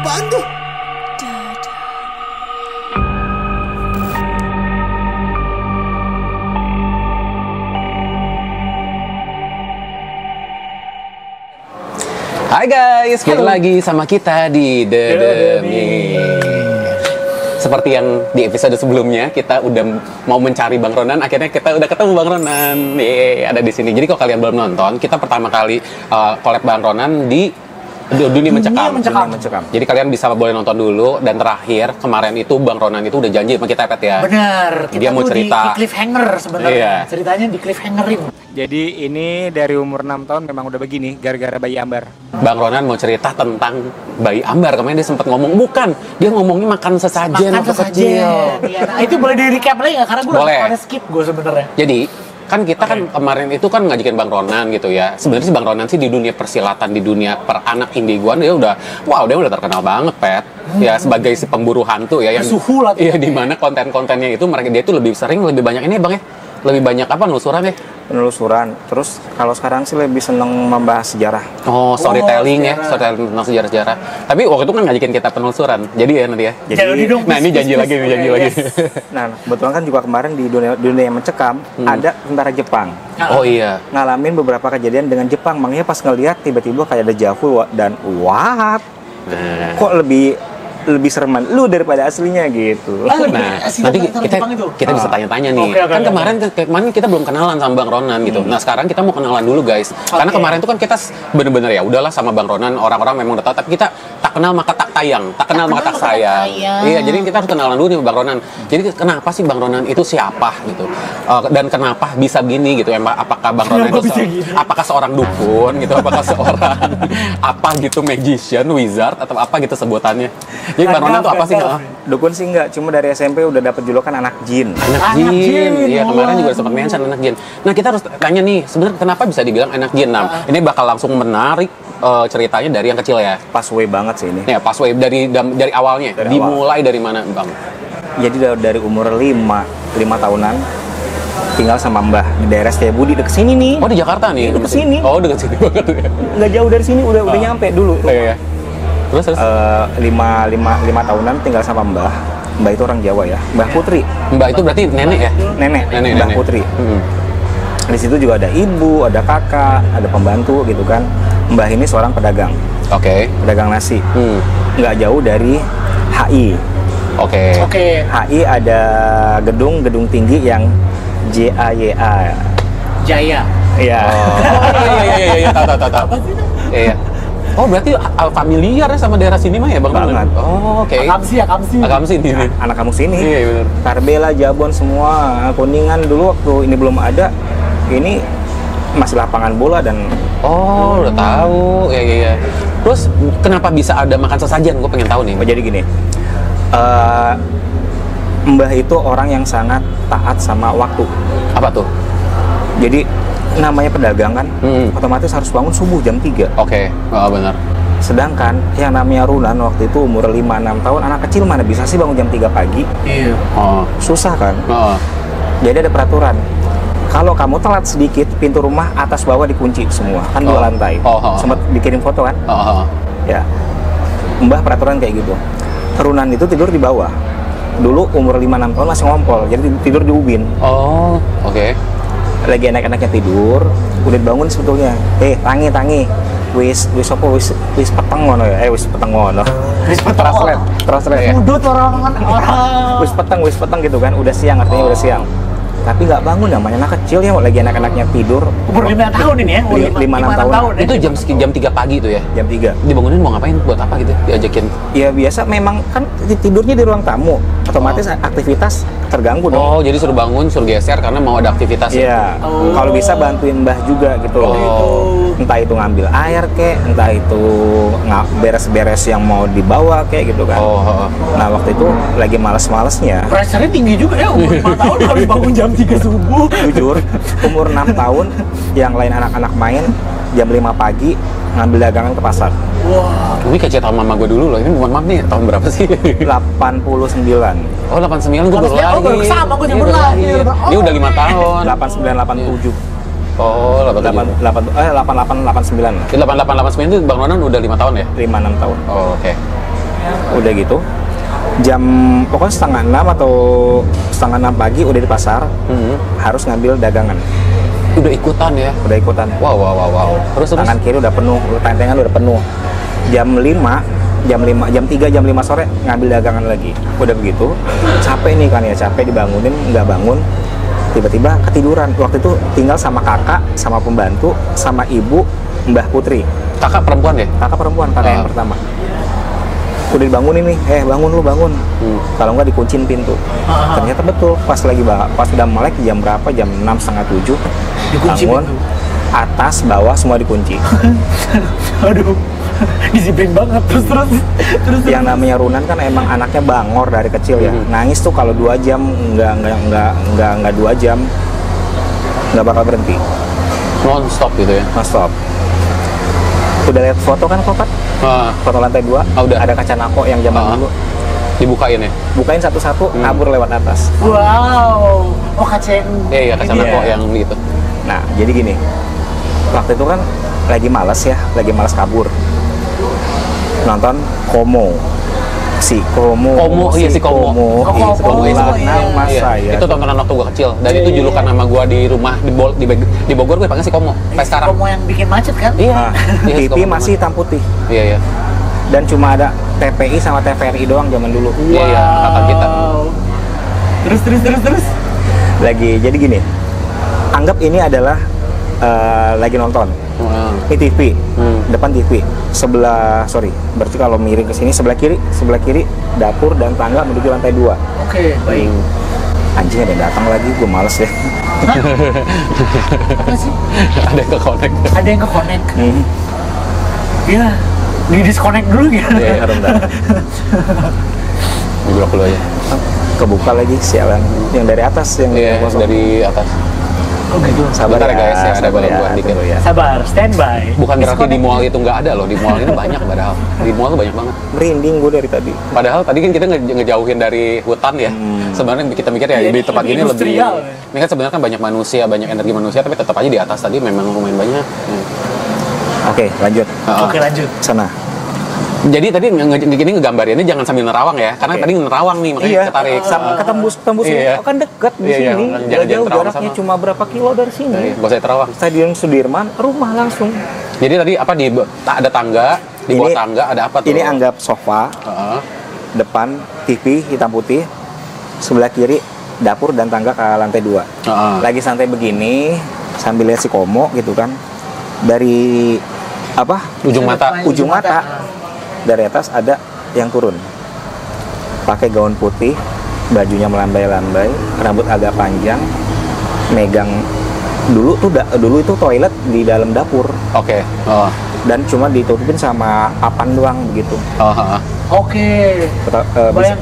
Apaan tuh? Hai guys, balik lagi sama kita di The Demi. Seperti yang di episode sebelumnya, kita udah mau mencari Bang Ronan. Akhirnya kita udah ketemu Bang Ronan. Ada di sini. Jadi kalau kalian belum nonton, kita pertama kali collab Bang Ronan di Dunia Mencekam. Jadi kalian bisa boleh nonton dulu. Dan terakhir kemarin itu Bang Ronan itu udah janji sama kita Pet ya. Benar. Dia mau cerita di cliffhanger sebenarnya. Iya. Ceritanya di cliffhangerin. Jadi ini dari umur 6 tahun memang udah begini gara-gara bayi Ambar. Bang Ronan mau cerita tentang bayi Ambar. Kemarin dia sempat ngomong, bukan, dia ngomongnya makan sesajen waktu kecil. Iya. Nah, itu boleh di recap lagi nggak? Karena gue ada skip gue sebenarnya. Jadi kan kita kan kemarin itu kan ngajakin Bang Ronan gitu ya. Sebenarnya sih Bang Ronan sih di dunia persilatan, di dunia peranak indiguan dia udah terkenal banget Pet. Ya sebagai si pemburu hantu ya yang suhu lah. Iya, di mana konten-kontennya itu dia itu lebih banyak ini Bang ya. Lebih banyak apa nelusuran ya? Penelusuran. Terus kalau sekarang sih lebih seneng membahas sejarah. Oh, storytelling ya, storytelling tentang sejarah-sejarah. Tapi waktu itu kan ngajakin kita penelusuran. Jadi ya nanti ya. Nah, ini janji lagi. Nah, kebetulan kan juga kemarin di dunia Mencekam ada tentara Jepang. Oh iya. Ngalamin beberapa kejadian dengan Jepang. Makanya pas ngeliat tiba-tiba kayak ada dejavu dan what? Kok lebih sereman lu daripada aslinya gitu. Nah, nanti kita bisa tanya-tanya nih. Kan kemarin kita belum kenalan sama Bang Ronan gitu. Nah, sekarang kita mau kenalan dulu, guys. Karena kemarin tuh kan kita bener-bener ya udahlah sama Bang Ronan, orang-orang memang udah tahu, tapi kita tak kenal maka tak tayang, tak kenal maka tak sayang. Iya, jadi kita harus kenalan dulu nih sama Bang Ronan. Jadi kenapa sih Bang Ronan itu siapa gitu? Dan kenapa bisa gini gitu? Apakah Bang Ronan itu apakah seorang dukun gitu? Apakah seorang apa gitu magician, wizard atau apa gitu sebutannya? Jadi Bang Ronan tuh apa sih? Dukun sih enggak, cuma dari SMP udah dapet julukan anak jin. Anak jin. Iya, kemarin juga sempat mention anak jin. Nah, kita harus tanya nih, sebenarnya kenapa bisa dibilang anak jin? Nah, ini bakal langsung menarik ceritanya dari yang kecil ya. Passway banget sih ini. Ya, passway dari awalnya. Dimulai dari mana, Bang? Jadi dari umur 5 tahunan tinggal sama Mbah di daerah Setiabudi, dekat sini nih. Oh, di Jakarta nih. Dekat sini. Oh, dekat sini banget ya. Nggak jauh dari sini, udah nyampe dulu. Iya. Terus 5 tahunan tinggal sama Mbah. Mbah itu orang Jawa ya, Mbah Putri. Mbah itu berarti nenek ya? Nenek. Mbah Putri. Di situ juga ada ibu, ada kakak, ada pembantu gitu kan. Mbah ini seorang pedagang. Oke. Pedagang nasi. Nggak jauh dari HI. Oke. HI ada gedung tinggi yang JAYA. Jaya. Iya. Iya, tahu. Iya. Oh, berarti familiar ya sama daerah sini mah ya, Bang? Banget. Oh, oke. Akamsi ini. Anak kamu sini. Iya, benar. Karbela, Jabon semua. Kuningan dulu waktu ini belum ada. Ini masih lapangan bola dan udah tahu. Iya. Terus kenapa bisa ada makan sesajen? Gue pengen tahu nih. jadi gini. Mbah itu orang yang sangat taat sama waktu. Apa tuh? Jadi namanya pedagang kan, otomatis harus bangun subuh jam 3. Oke. Benar. Sedangkan yang namanya Runan waktu itu umur 5-6 tahun, anak kecil mana bisa sih bangun jam 3 pagi? Iya. Susah kan? Jadi ada peraturan. Kalau kamu telat sedikit, pintu rumah atas bawah dikunci semua. Kan 2 lantai. Sempat dikirim foto kan? Ya. Mbah peraturan kayak gitu. Runan itu tidur di bawah. Dulu umur 5-6 tahun masih ngompol, jadi tidur di ubin. Oke. Lagi enak-enaknya tidur, udah bangun sebetulnya. Tangi. Wis peteng ngono ya. Wis peteng ngono. Translate. Udut orang. Wis peteng gitu kan. Udah siang, artinya udah siang. Tapi nggak bangun, namanya anak kecil ya, lagi anak-anaknya tidur. Umur 5 tahun ini ya? 5-6 tahun. Itu jam 3 pagi itu ya? Jam 3. Dibangunin mau ngapain? Buat apa gitu? Diajakin? Ya biasa, memang kan tidurnya di ruang tamu. Otomatis aktivitas terganggu dong. Jadi suruh bangun, suruh geser karena mau ada aktivitas. Iya. Kalau bisa bantuin Mbah juga gitu. Entah itu ngambil air kek, entah itu beres-beres yang mau dibawa kek gitu kan. Nah waktu itu lagi males-malesnya. Pressure-nya tinggi juga ya, umur 5 tahun harus bangun jam 3 subuh. Jujur, umur 6 tahun yang lain anak-anak main jam 5 pagi ngambil dagangan ke pasar. Wah. Ini kayak tahun mama gue dulu loh. Ini mohon maaf nih, tahun berapa sih? 89. Oh, 89 gue baru lahir. Sama, gue juga lahir. Dia udah 5 tahun. 89, 87. Oh, 88, 88, 89. Di 88, 89 itu Bang Ronan udah 5 tahun ya? 5-6 tahun. Oh, oke. Udah gitu jam pokoknya 5:30 atau 5:30 pagi udah di pasar. Harus ngambil dagangan. Udah ikutan ya? Udah ikutan. Wow. Terus tangan kiri udah penuh, tentengan udah penuh. Jam 3, jam 5 sore ngambil dagangan lagi. Udah begitu, capek nih kan ya, capek dibangunin, nggak bangun. Tiba-tiba ketiduran. Waktu itu tinggal sama kakak, sama pembantu, sama ibu, Mbah Putri. Kakak perempuan ya? Kakak perempuan, kakak yang pertama. Udah dibangunin nih, bangun lu bangun. Kalau nggak dikuncin pintu. Ternyata betul, pas udah melek jam berapa, jam 6, setengah 7, bangun, atas, bawah semua dikunci. Aduh, disiplin banget. Terus. Yang namanya Runan kan emang anaknya bangor dari kecil ya. Nangis tuh kalau 2 jam nggak 2 jam nggak bakal berhenti. Non stop gitu ya? Non stop. Udah lihat foto kan Kopat? Foto lantai 2. Udah. Ada kaca nako yang zaman dulu. Dibukain ya? Bukain satu-satu, kabur lewat atas. Wow. Oh, kaca yang... Iya, kaca nako yang gitu. Nah, jadi gini. Waktu itu kan lagi malas kabur. Nonton Komo. Si Komo. Iya si Komo. Nama saya. Itu tontonan waktu gue kecil. Dan itu julukan nama gue di rumah di Bogor gue panggil si Komo. Sampai sekarang. Komo yang bikin macet kan? Iya. TV masih hitam putih. Iya. Dan cuma ada TPI sama TVRI doang zaman dulu. Iya, kata kita. Terus. Jadi gini. Anggap ini adalah lagi nonton. Ini TV, depan TV. Berarti kalau miring ke sini sebelah kiri dapur dan tangga menuju lantai 2. Oke, baik. Anjing ada yang datang lagi, gue males deh. Apa sih? Ada yang ke connect. Iya, di disconnect dulu gitu. Iya, rendah. Diblok dulu aja. Kebuka lagi sialan. Yang dari atas dari atas. Oh gitu. Sabar ya guys, ya ada gangguan dikit. Sabar, standby. Bukan berarti di mall itu nggak ada loh, di mall ini banyak padahal. Di mall tuh banyak banget. Merinding gue dari tadi. Padahal tadi kan kita ngejauhin dari hutan ya. Sebenarnya kita mikir ya di tempat ini lebih. Ini kan sebenarnya kan banyak manusia, banyak energi manusia, tapi tetap aja di atas tadi memang lumayan banyak. Oke, lanjut. Oke, lanjut. Sana. Jadi tadi gini ngegambarinnya jangan sambil nerawang ya, karena tadi nerawang nih makanya ketarik. Ketembus ini kan dekat di sini. Jauh jaraknya cuma berapa kilo dari sini. Gak usah terawang. Stadion Sudirman, rumah langsung. Jadi tadi apa ada tangga, di bawah tangga ada apa tuh? Ini anggap sofa. Depan TV hitam putih. Sebelah kiri dapur dan tangga ke lantai 2. Lagi santai begini sambil lihat si Komo gitu kan. Dari ujung mata. Dari atas ada yang turun pakai gaun putih, bajunya melambai-lambai, rambut agak panjang, megang dulu itu toilet di dalam dapur. Oke. Dan cuma ditutupin sama papan doang begitu. Oke.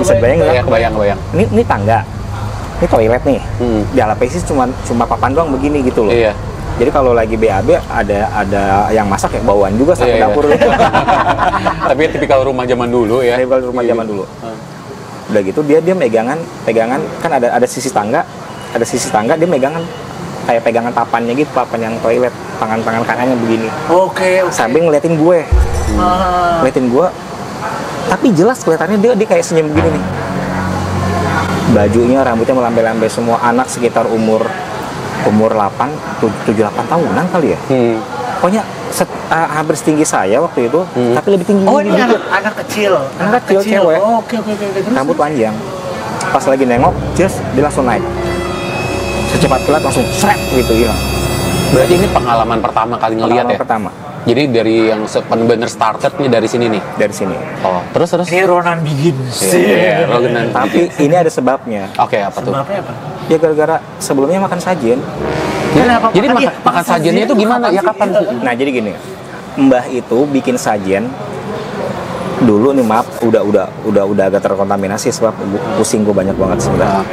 Bisa bayang. Ini tangga, ini toilet nih. Di alapesis cuma papan doang begini gitu loh. Iya. Jadi kalau lagi BAB ada yang masak ya bawaan juga sampai dapur. Tapi tipikal rumah zaman dulu ya. Tipikal rumah zaman dulu. Udah gitu dia pegangan kan ada sisi tangga, dia megangan kayak pegangan papannya gitu, papan yang toilet, tangan kanannya begini. Oke. Sambil ngeliatin gue. Tapi jelas kelihatannya dia kayak senyum begini nih. Bajunya, rambutnya melambai-lambai semua, anak sekitar umur 7-8 tahunan kali ya. Pokoknya hampir setinggi saya waktu itu, tapi lebih tinggi. Oh, ini anak kecil. Anak kecil cewek. Oke. Rambut panjang. Pas lagi nengok, dia langsung naik. Secepat kilat langsung seret gitu hilang. Berarti ini pengalaman pertama kali ngelihat ya? Pertama. Jadi dari yang bener startednya dari sini nih? Dari sini. Oh, terus? Ini Ronan Begins. Iya, Ronan. Tapi ini ada sebabnya. Oke, apa tuh? Sebabnya apa? Ya gara-gara sebelumnya makan sajian. Jadi makan sajiannya itu gimana? Ya kapan? Nah jadi gini, Mbah itu bikin sajian dulu nih, maaf udah agak terkontaminasi sebab pusing gue banyak banget sebenarnya.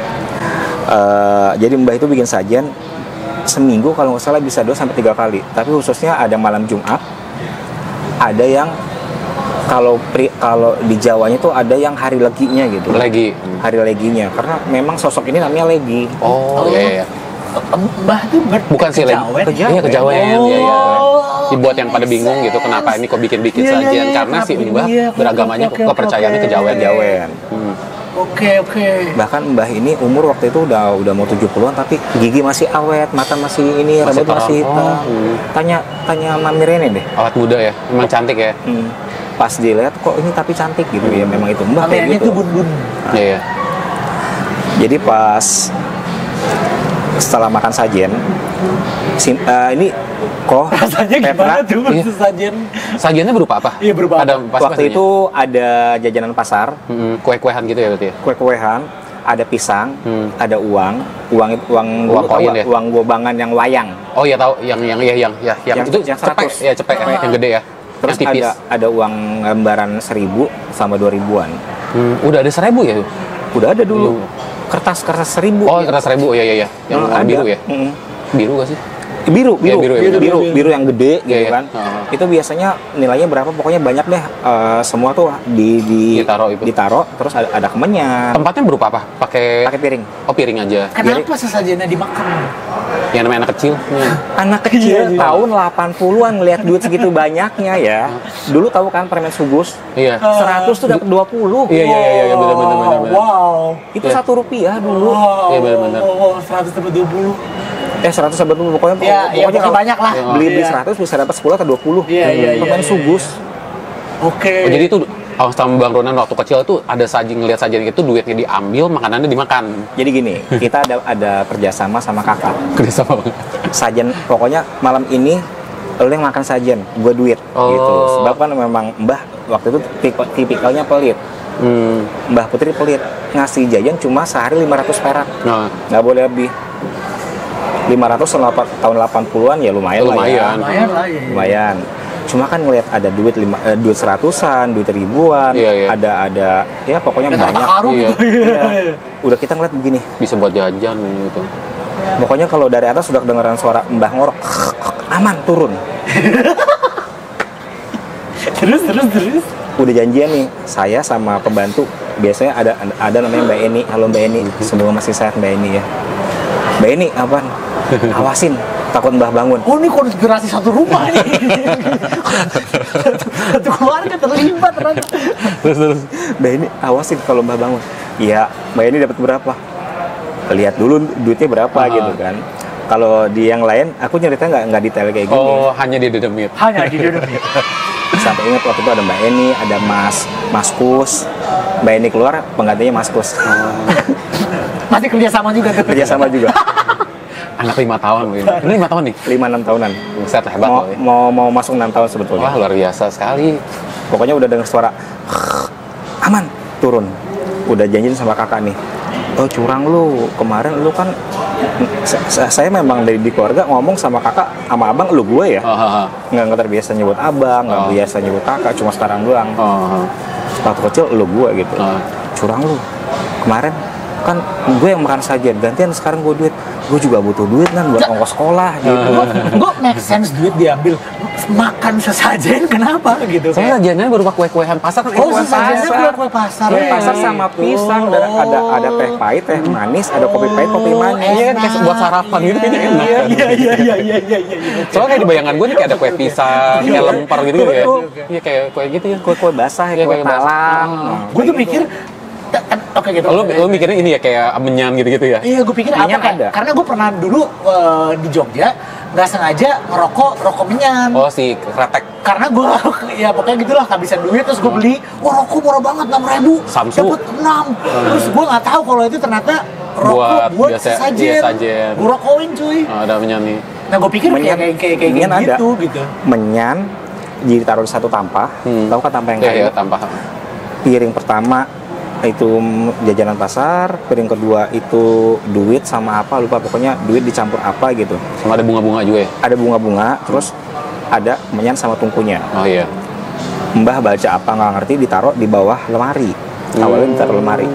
Jadi Mbah itu bikin sajian seminggu kalau nggak salah bisa 2-3 kali. Tapi khususnya ada malam Jumat, ada yang kalau di Jawanya tuh ada yang hari leginya gitu. Hari leginya, karena memang sosok ini namanya Legi. Oh iya. Mbah tuh bukan sih Legi. Iya, Kejawen. Iya. dibuat yang pada bingung gitu kenapa ini kok bikin-bikin sajian karena si Mbah beragamanya kepercayaannya kejawen. Oke. Bahkan Mbah ini umur waktu itu udah mau 70-an tapi gigi masih awet, mata masih ini, rambut masih hitam. Tanya Mami Rene deh. Awet muda ya, emang cantik ya. Pas dilihat kok ini tapi cantik gitu ya, memang itu Mbah kayak gitu. Itu bun-bun. Iya. Jadi pas setelah makan sajen, ini kok rasanya gimana tuh sajen? Sajennya berupa apa? Iya berupa. Waktu itu ada jajanan pasar, kue-kuehan gitu ya berarti. Kue-kuehan, ada pisang, ada uang koin ya? Uang gobangan yang wayang. Oh iya tahu, yang itu yang cepek 100. ya, cepek yang gede ya. Terus ada uang gambaran 1.000 sama 2.000-an. Udah ada 1.000 ya? Udah ada dulu. Kertas 1.000. Oh, kertas 1.000. Iya. Yang warna biru ya? Biru gak sih? Biru yang gede gitu iya. kan. Itu biasanya nilainya berapa? Pokoknya banyak deh. Semua tuh ditaruh terus ada kemenyan. Tempatnya berupa apa? Pakai piring. Oh, piring aja. Kenapa sesajennya dimakan? Yang namanya anak kecil. Anak kecil tahun 80-an ngelihat duit segitu banyaknya ya. Dulu tahu kan permen sugus? Iya. 100 tuh dapat 20. Iya, benar. Wow. Itu Rp1 dulu. Iya, benar. 100 dapat 20. 100 sampai 20 pokoknya kalau banyak lah. Beli 100 bisa dapat 10 atau 20. Permen sugus. Oke. Oh, jadi itu sama Bang Ronan waktu kecil itu ada ngelihat sajian itu duitnya diambil, makanannya dimakan. Jadi gini, kita ada kerjasama sama kakak. Kerjasama banget. Sajian pokoknya malam ini lo yang makan sajian, gue duit gitu. Sebab kan memang Mbah waktu itu tipikalnya pelit. Mbah Putri pelit, ngasih jajan cuma sehari 500 perak. Nggak boleh lebih. 500 tahun 80-an ya lumayan. Lumayan. Cuma kan ngelihat ada duit 100-an, duit ribuan, ada ya pokoknya banyak. Udah kita ngeliat begini. Bisa buat jajan gitu. Pokoknya kalau dari atas sudah kedengaran suara Mbah ngorok, aman turun. Terus. Udah janjian nih, saya sama pembantu. Biasanya ada namanya Mbak Eni. Halo Mbak Eni, semoga masih sehat Mbak Eni ya. Mbak Eni, apaan? Awasin, takut Mbah bangun. Oh ini konspirasi satu rumah nih. Satu keluarga terlibat ternyata. Terus. Mbak Eni, awasin kalau Mbah bangun. Iya, Mbak Eni dapat berapa? Lihat dulu duitnya berapa gitu kan. Kalau di yang lain, aku nyerita nggak detail kayak gini. Oh, hanya di dedemit. Sampai ingat waktu itu ada Mbak Eni, ada Mas Kus. Mbak Eni keluar, penggantinya Mas Kus. Masih kerjasama juga tuh. Kerjasama juga. Anak 5 tahun mungkin. Ini 5 tahun nih? 5-6 tahunan. Buset, hebat loh ya. Mau masuk 6 tahun sebetulnya. Wah, luar biasa sekali. Pokoknya udah dengar suara aman, turun. Udah janjiin sama kakak nih. Oh curang lu, kemarin lu kan saya memang dari di keluarga ngomong sama kakak sama abang lu gue ya. Nggak terbiasa nyebut abang, nggak biasa nyebut kakak, cuma sekarang doang. Waktu kecil lu gue gitu. Curang lu. Kemarin kan gue yang makan sajian, gantian sekarang gue duit. Gue juga butuh duit kan buat ongkos sekolah gitu. Gue make sense duit diambil. Makan sesajen kenapa gitu? Saya sajiannya berupa kue-kuehan pasar. Sesajennya kue pasar. Kue pasar sama pisang dan ada teh pahit, teh manis, ada kopi pahit, kopi manis. Iya kan kayak buat sarapan gitu kan enak. Iya. Soalnya kayak di bayangan gue nih kayak ada kue pisang, kayak lempar gitu ya. Iya kayak kue gitu ya. Kue basah, kue talam. Gue tuh mikir oke gitu. Lo mikirnya ini ya kayak menyan gitu-gitu ya? Iya, gue pikir apa kayak, karena gue pernah dulu di Jogja nggak sengaja rokok menyan. Oh, si kretek. Karena gue ya pokoknya gitulah kehabisan duit terus gue beli, wah rokok murah banget 6.000. Samsu. Dapat 6. Terus gue nggak tahu kalau itu ternyata rokok buat sajian. Gue rokokin cuy. Ada menyan nih. Nah gue pikir kayak gitu. Menyan ditaruh di satu tampah. Tahu kan tampah yang kayu? Iya, tampah. Piring pertama itu jajanan pasar, piring kedua itu duit sama apa lupa, pokoknya duit dicampur apa gitu. Sama ada bunga-bunga juga ya? Ada bunga-bunga, terus ada menyan sama tungkunya. Oh iya. Mbah baca apa nggak ngerti, ditaruh di bawah lemari. Awalnya ditaruh lemari.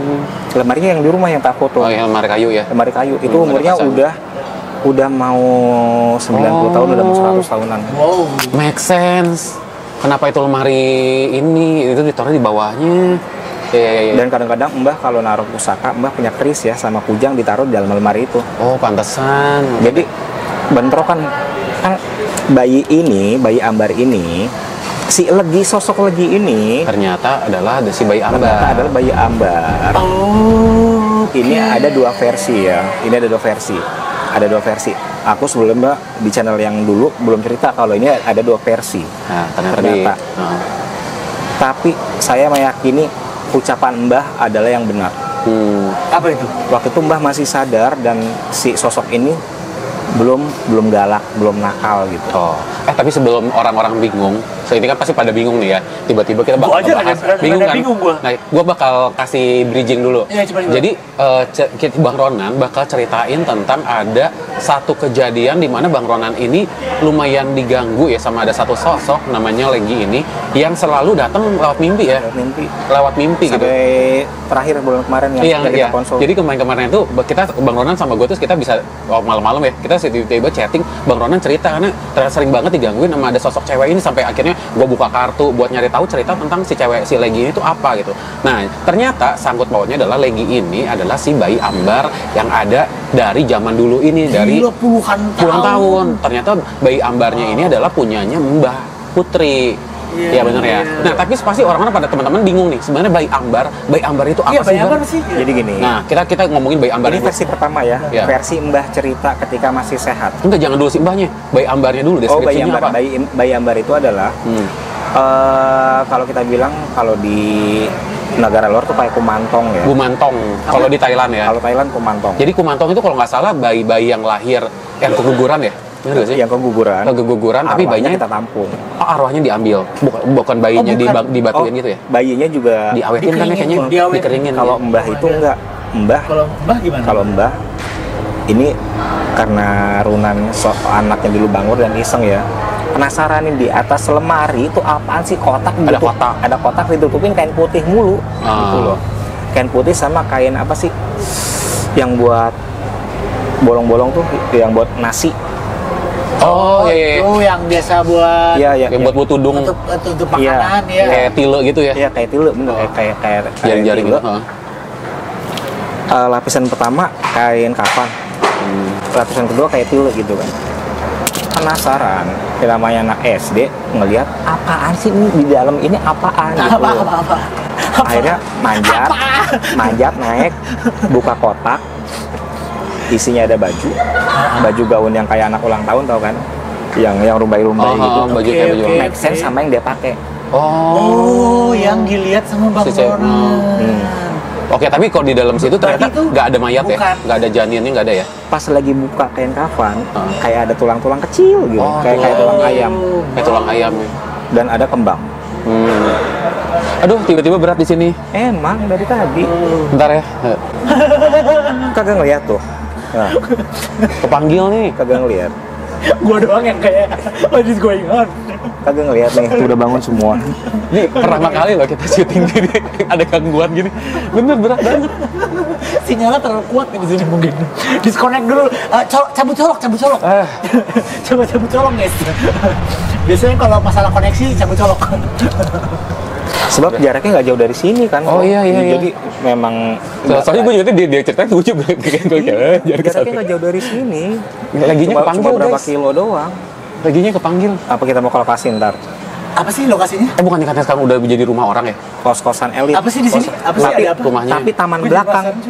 Lemarinya yang di rumah yang tak foto. Oh iya, lemari kayu ya? Lemari kayu. Itu umurnya udah mau 90 tahun, udah mau 100 tahunan. Wow. Make sense. Kenapa itu lemari ini? Itu ditaruh di bawahnya. Iya. Dan kadang-kadang Mbah kalau naruh pusaka, Mbah punya keris ya sama kujang ditaruh di dalam lemari itu. Oh, pantesan. Jadi bentrokan kan bayi Ambar ini, si Legi, sosok Legi ini ternyata adalah si bayi Ambar. Ternyata adalah bayi Ambar. Oh. Ini ada 2 versi ya. Ini ada 2 versi. Ada 2 versi. Aku sebelumnya di channel yang dulu belum cerita kalau ini ada 2 versi. Nah, ternyata. Tapi saya meyakini ucapan Mbah adalah yang benar. Apa itu? Waktu itu Mbah masih sadar dan si sosok ini belum galak, belum nakal gitu. Tapi sebelum orang-orang bingung, ini kan pasti pada bingung nih ya. Tiba-tiba kita bakal bahas, bingung kan? Nah, gue bakal kasih bridging dulu. Ya, jadi Bang Ronan bakal ceritain tentang ada satu kejadian di mana Bang Ronan ini lumayan diganggu ya sama ada satu sosok namanya Legi ini yang selalu datang lewat mimpi ya. Lewat mimpi sampai gitu. Terakhir bulan kemarin yang kita konsul. Jadi kemarin itu kita Bang Ronan sama gue terus kita bisa malam-malam ya kita tiba-tiba chatting, Bang Ronan cerita karena sering banget digangguin sama ada sosok cewek ini sampai akhirnya gue buka kartu buat nyari tahu cerita tentang si Legi ini tuh apa gitu. Nah ternyata sangkut pautnya adalah Legi ini adalah si bayi Ambar yang ada dari zaman dulu ini, dari puluhan tahun. Ternyata bayi Ambarnya ini adalah punyanya Mbah Putri. Iya benar ya. Nah tapi pasti orang-orang pada teman-teman bingung nih sebenarnya bayi Ambar itu apa sih? Ambar sih. Jadi gini. Nah kita ngomongin bayi Ambar ini versi pertama ya. Versi Mbah cerita ketika masih sehat. Enggak, jangan dulu si Mbahnya. Bayi Ambarnya dulu deskripsinya apa? Bayi Ambar itu adalah kalau kita bilang kalau di negara luar tuh kayak kumantong ya. Kumantong. Kalau di Thailand ya. Kalau Thailand kumantong. Jadi kumantong itu kalau nggak salah bayi-bayi yang lahir yang keguguran ya. Benar sih? Yang keguguran, tapi bayinya kita tampung. Arwahnya diambil, bukan bayinya dibatuin gitu ya? Bayinya juga diawetin kan ya kayaknya, dikeringin. Kalau Mbah itu enggak. Kalau Mbah gimana? Kalau Mbah ini karena Runan anak yang dulu bangun dan iseng ya, penasaran nih di atas lemari itu apaan sih kotak gitu? Ada kotak ditutupin kain putih mulu, gitu loh. Kain putih sama kain apa sih? Yang buat bolong-bolong tuh, yang buat nasi. Iya. Itu yang biasa buat yang buat tudung untuk makanan ya. Kayak tile gitu ya. Iya, kayak tile bener kayak jaring gitu. Lapisan pertama kain kafan. Lapisan kedua kayak tile gitu kan. Penasaran, namanya anak SD ngelihat apaan sih ini di dalam ini apaan gitu. Apa. Akhirnya manjat naik buka kotak. Isinya ada baju gaun yang kayak anak ulang tahun tau kan, yang rumbai-rumbai gitu. Baju make sense sama yang dia pakai. Yang dilihat sama Bang Ronan. Oke, tapi kalau di dalam situ ternyata nggak ada mayat ya, nggak ada janinnya, nggak ada ya. Pas lagi buka kain kafan, kayak ada tulang-tulang kecil gitu, kayak tulang ayam. Kayak tulang ayam. Dan ada kembang. Aduh, tiba-tiba berat di sini. Emang dari tadi. Bentar ya. Kagak ngeliat tuh. Nah, kepanggil nih. Kagak ngeliat. Gua doang yang kayak what is going on. Kagak ngeliat nih, udah bangun semua. Ini pertama kali loh kita syuting gini, ada gangguan gini. Bener berat banget. Sinyalnya terlalu kuat nih di sini mungkin. Disconnect dulu. Cabut colok. Coba cabut colok guys. Biasanya kalau masalah koneksi cabut colok. Sebab jaraknya nggak jauh dari sini kan. Iya. Jadi memang soalnya gue juga dia cerita lucu jaraknya nggak jauh dari sini. Laginya kepanggil cuma berapa kilo doang. Laginya kepanggil. Apa kita mau ke lokasi ntar? Apa sih lokasinya? Bukannya katanya sekarang udah menjadi rumah orang ya? Kos-kosan elit. Apa sih di sini? Rumahnya. Tapi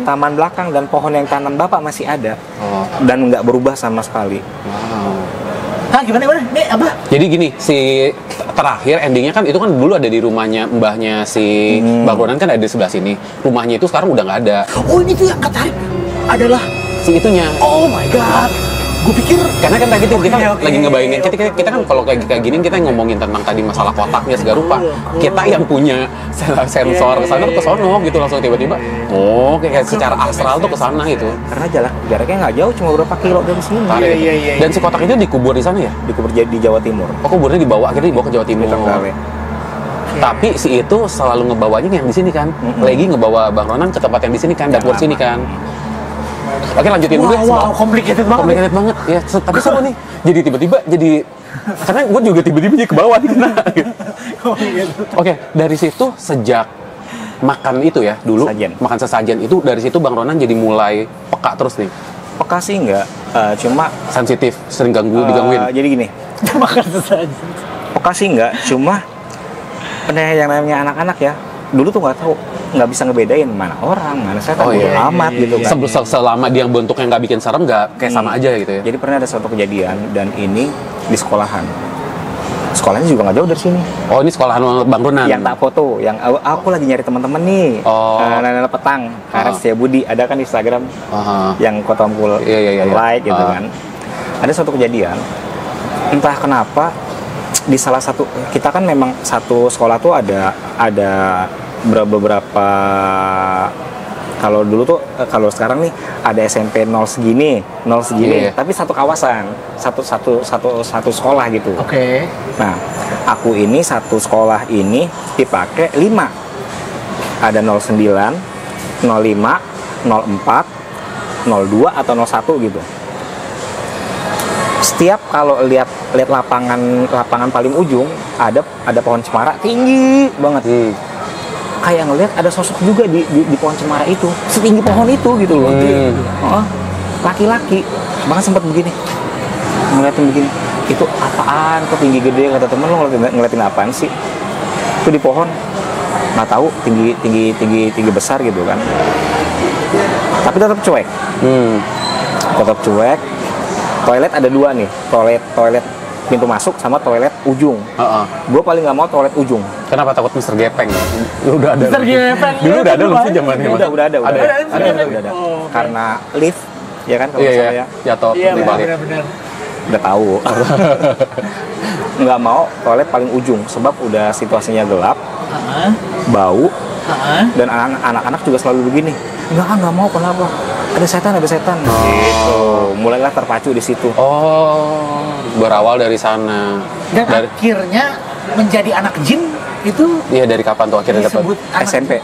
taman belakang dan pohon yang tanam Bapak masih ada. Dan nggak berubah sama sekali. Gimana? Nih apa? Jadi gini, si terakhir endingnya kan itu kan dulu ada di rumahnya mbahnya si Bang Ronan kan ada di sebelah sini. Rumahnya itu sekarang udah nggak ada. Oh ini tuh yang ketarik adalah si itunya. Oh my god. Gue pikir karena kan tadi tuh kita lagi ngebayangin kita kan kalau kayak gini kita ngomongin tentang tadi masalah kotaknya segala rupa. Kita yang punya sensor kesana ke sono gitu langsung tiba-tiba. Kayak secara astral tuh kesana gitu. Karena jaraknya nggak jauh, cuma berapa kilo dari sini. Iya. Dan si kotak itu dikubur di sana ya? Dikubur di Jawa Timur. Kuburnya dibawa akhirnya dibawa ke Jawa Timur. Tapi si itu selalu ngebawanya yang di sini kan. Lagi ngebawa Bang Ronan ke tempat yang di sini kan, dapur sini kan. Oke lanjutin dulu. Wow, complicated banget. Ya, tapi seru nih. Jadi tiba-tiba karena gue juga tiba-tiba jadi ke bawah nih kena. Oke, dari situ sejak makan itu ya dulu makan sesajen itu dari situ Bang Ronan jadi mulai peka terus nih. Peka sih enggak, cuma sensitif, sering digangguin. Jadi gini, Makan sesajen. Vokasi enggak, cuma yang namanya anak-anak ya, dulu tuh nggak bisa ngebedain mana orang, mana setan, amat gitu kan. Selama dia bentuknya nggak bikin serem, nggak kayak sama aja gitu ya. Jadi pernah ada suatu kejadian, dan ini di sekolahan. Sekolahnya juga nggak jauh dari sini. Oh, ini sekolahan Bang Ronan. Yang tak foto, yang aku lagi nyari teman-teman nih. Nana petang, Karet Setiabudi, ada kan di Instagram. Yang Kota Ampul like gitu kan. Ada suatu kejadian, entah kenapa di salah satu, kita kan memang satu sekolah tuh ada beberapa, kalau dulu tuh, kalau sekarang nih ada SMP 0 segini, tapi satu kawasan, satu sekolah gitu. Oke. Nah, aku ini satu sekolah ini dipakai 5. Ada 09, 05, 04, 02 atau 01 gitu. Setiap kalau lihat lapangan paling ujung ada pohon cemara tinggi banget. Kayak ngelihat ada sosok juga di pohon cemara itu, setinggi pohon itu gitu loh. Laki-laki, bahkan sempat begini, ngeliatin begini, itu apaan kok tinggi gede, kata temen, lo ngeliatin apaan sih? Itu di pohon, nggak tahu tinggi besar gitu kan. Tapi tetap cuek. Tetap cuek. Toilet ada 2 nih, toilet pintu masuk sama toilet ujung. Gue paling nggak mau toilet ujung. Kenapa? Takut Mr. Gepeng. Udah ada. Mr. Gepeng. Dulu udah ada belum sih zamannya? Udah ada. Karena lift, ya kan kalau saya jatuh di balik. Benar. Udah tahu. Nggak mau toilet paling ujung, sebab udah situasinya gelap, bau, dan anak-anak juga selalu begini. Nggak mau, kenapa? Ada setan. Gitu. Mulailah terpacu di situ. Oh, berawal dari sana. Dan akhirnya menjadi anak jin itu. Iya, dari kapan tuh akhirnya dapat? SMP.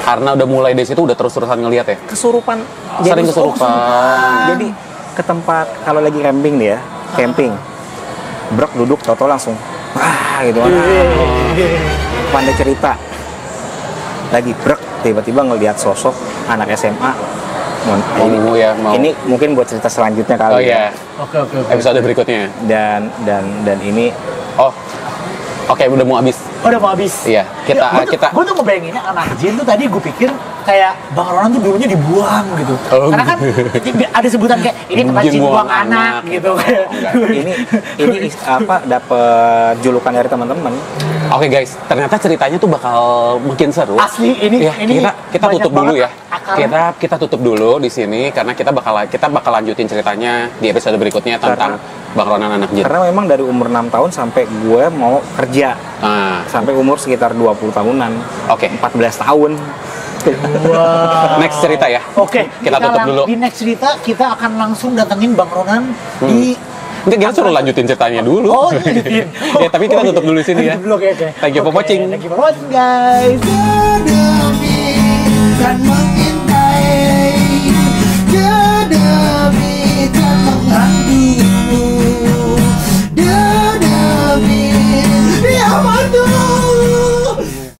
Karena udah mulai dari situ udah terus-terusan ngelihat ya. Kesurupan. Sering kesurupan. Jadi ke tempat kalau lagi camping nih ya, camping. Brok duduk, toto langsung. Gitu kan. Pandai cerita. Lagi brek, tiba-tiba ngelihat sosok anak SMA. Ini mungkin buat cerita selanjutnya kali. Oh iya. Oke. Episode berikutnya. Dan ini. Oke, udah mau habis. Udah mau habis. Iya. Gue tuh ngebayanginnya anak jin tuh tadi gue pikir kayak Bang Ronan tuh dulunya dibuang gitu. Karena kan ada sebutan kayak ini tempat jin buang anak gitu. Ini apa dapat julukan dari teman-teman. Oke guys, ternyata ceritanya tuh bakal makin seru. Asli ini kita tutup dulu ya. Kita tutup dulu di sini karena kita bakal lanjutin ceritanya di episode berikutnya tentang Bang Ronan anak jin. Karena memang dari umur 6 tahun sampai gue mau kerja. Sampai umur sekitar 20 tahunan. Oke. 14 tahun. Wow. Next cerita ya. Oke. Kita tutup dulu. Di next cerita kita akan langsung datengin Bang Ronan di. Enggak, kita suruh lanjutin ceritanya dulu. Oh, lanjutin. Ya, tapi kita tutup dulu sini ya. Oke. Thank you for watching. Thank you for watching, guys.